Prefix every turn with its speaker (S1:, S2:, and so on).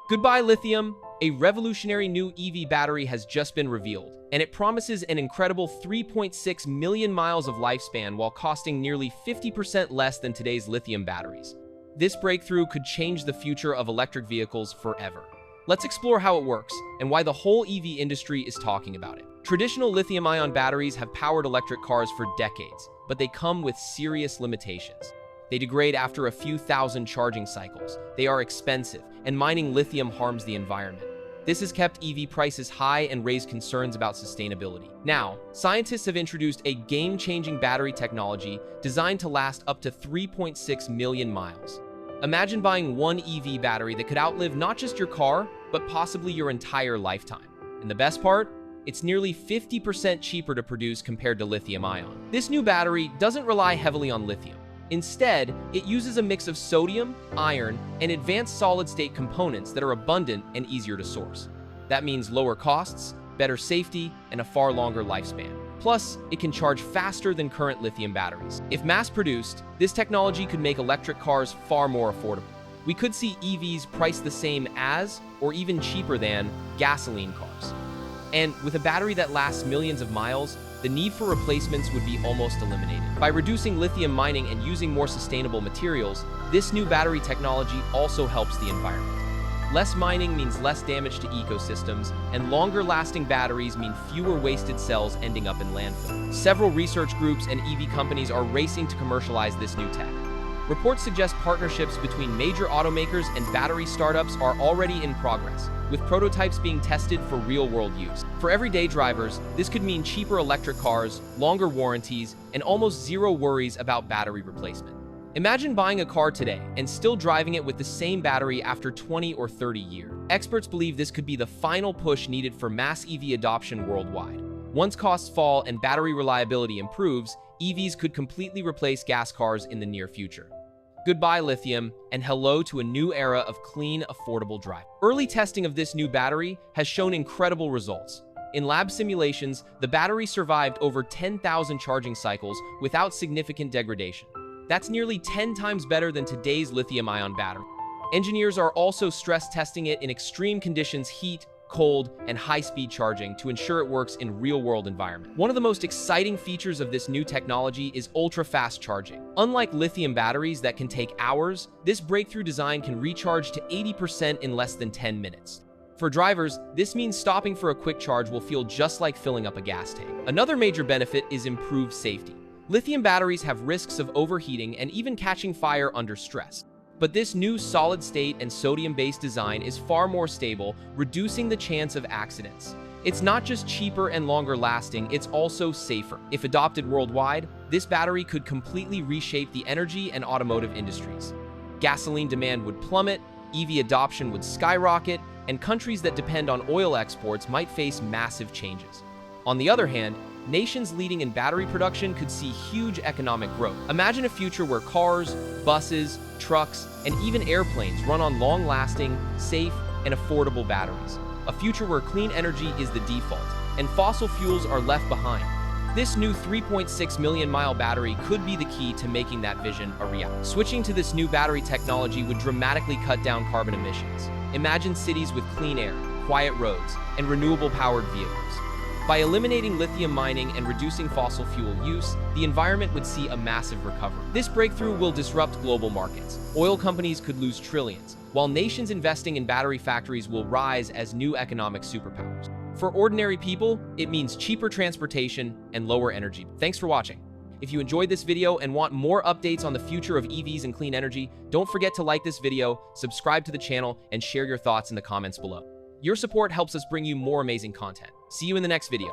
S1: Goodbye, lithium. A revolutionary new EV battery has just been revealed, and it promises an incredible 3.6 million miles of lifespan while costing nearly 50% less than today's lithium batteries. This breakthrough could change the future of electric vehicles forever. Let's explore how it works and why the whole EV industry is talking about it. Traditional lithium-ion batteries have powered electric cars for decades, but they come with serious limitations. They degrade after a few thousand charging cycles. They are expensive, and mining lithium harms the environment. This has kept EV prices high and raised concerns about sustainability. Now, scientists have introduced a game-changing battery technology designed to last up to 3.6 million miles. Imagine buying one EV battery that could outlive not just your car, but possibly your entire lifetime. And the best part? It's nearly 50% cheaper to produce compared to lithium-ion. This new battery doesn't rely heavily on lithium. Instead, it uses a mix of sodium, iron, and advanced solid-state components that are abundant and easier to source. That means lower costs, better safety, and a far longer lifespan. Plus, it can charge faster than current lithium batteries. If mass-produced, this technology could make electric cars far more affordable. We could see EVs priced the same as, or even cheaper than, gasoline cars. And with a battery that lasts millions of miles, the need for replacements would be almost eliminated. By reducing lithium mining and using more sustainable materials, this new battery technology also helps the environment. Less mining means less damage to ecosystems, and longer-lasting batteries mean fewer wasted cells ending up in landfill. Several research groups and EV companies are racing to commercialize this new tech. Reports suggest partnerships between major automakers and battery startups are already in progress, with prototypes being tested for real-world use. For everyday drivers, this could mean cheaper electric cars, longer warranties, and almost zero worries about battery replacement. Imagine buying a car today and still driving it with the same battery after 20 or 30 years. Experts believe this could be the final push needed for mass EV adoption worldwide. Once costs fall and battery reliability improves, EVs could completely replace gas cars in the near future. Goodbye, lithium, and hello to a new era of clean, affordable drive. Early testing of this new battery has shown incredible results. In lab simulations, the battery survived over 10,000 charging cycles without significant degradation. That's nearly 10 times better than today's lithium-ion battery. Engineers are also stress testing it in extreme conditions: heat, cold, and high-speed charging to ensure it works in real-world environment. One of the most exciting features of this new technology is ultra-fast charging. Unlike lithium batteries that can take hours, this breakthrough design can recharge to 80% in less than 10 minutes. For drivers, this means stopping for a quick charge will feel just like filling up a gas tank. Another major benefit is improved safety. Lithium batteries have risks of overheating and even catching fire under stress. But this new solid-state and sodium-based design is far more stable, reducing the chance of accidents. It's not just cheaper and longer lasting, it's also safer. If adopted worldwide, this battery could completely reshape the energy and automotive industries. Gasoline demand would plummet, EV adoption would skyrocket, and countries that depend on oil exports might face massive changes. On the other hand, nations leading in battery production could see huge economic growth. Imagine a future where cars, buses, trucks, and even airplanes run on long-lasting, safe, and affordable batteries. A future where clean energy is the default, and fossil fuels are left behind. This new 3.6 million mile battery could be the key to making that vision a reality. Switching to this new battery technology would dramatically cut down carbon emissions. Imagine cities with clean air, quiet roads, and renewable-powered vehicles. By eliminating lithium mining and reducing fossil fuel use, the environment would see a massive recovery. This breakthrough will disrupt global markets. Oil companies could lose trillions, while nations investing in battery factories will rise as new economic superpowers. For ordinary people, it means cheaper transportation and lower energy. Thanks for watching. If you enjoyed this video and want more updates on the future of EVs and clean energy, don't forget to like this video, subscribe to the channel, and share your thoughts in the comments below. Your support helps us bring you more amazing content. See you in the next video.